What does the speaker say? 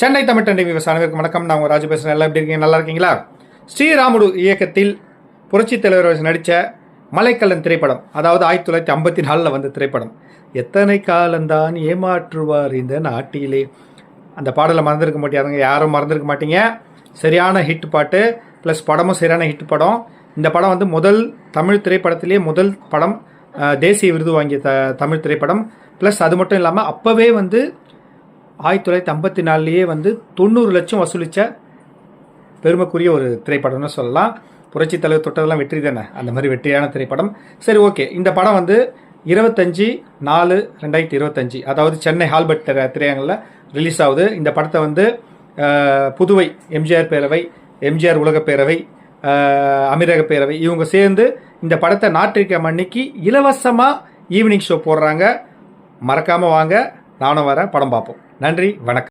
சென்னை தமிழ் டென்டி விவசாயிகளுக்கு வணக்கம். நான் ராஜு பேசுகிறேன். எல்லாம் எப்படி இருக்கீங்க? நல்லா இருக்கீங்களா? ஸ்ரீராமுடு இயக்கத்தில் புரட்சித் தலைவர் நடித்த மலைக்கல்லன் திரைப்படம், அதாவது 1954 வந்த திரைப்படம். எத்தனை காலந்தான் ஏமாற்றுவார் இந்த நாட்டிலே. அந்த பாடலை மறந்துருக்க மாட்டாருங்க, யாரும் மறந்துருக்க மாட்டீங்க. சரியான ஹிட் பாட்டு, ப்ளஸ் படமும் சரியான ஹிட் படம். இந்த படம் வந்து முதல் தமிழ் திரைப்படத்திலேயே முதல் படம், தேசிய விருது வாங்கிய தமிழ் திரைப்படம். ப்ளஸ் அது மட்டும் இல்லாமல் அப்போவே வந்து 1954 வந்து 90 லட்சம் வசூலித்த பெருமைக்குரிய ஒரு திரைப்படம்னு சொல்லலாம். புரட்சி தலைவர் தொட்டதெல்லாம் வெற்றி தானே, அந்த மாதிரி வெற்றியான திரைப்படம். சரி, ஓகே. இந்த படம் வந்து 25/4/2025, அதாவது சென்னை ஹால்பர்ட் திரையரங்கில் ரிலீஸ் ஆகுது. இந்த படத்தை வந்து புதுவை எம்ஜிஆர் பேரவை, எம்ஜிஆர் உலக பேரவை, அமீரக பேரவை இவங்க சேர்ந்து இந்த படத்தை ஞாயிற்றுக்கிழமை அன்னைக்கு இலவசமாக ஈவினிங் ஷோ போடுறாங்க. மறக்காமல் வாங்க, நானும் வரேன், படம் பார்ப்போம். நன்றி, வணக்கம்.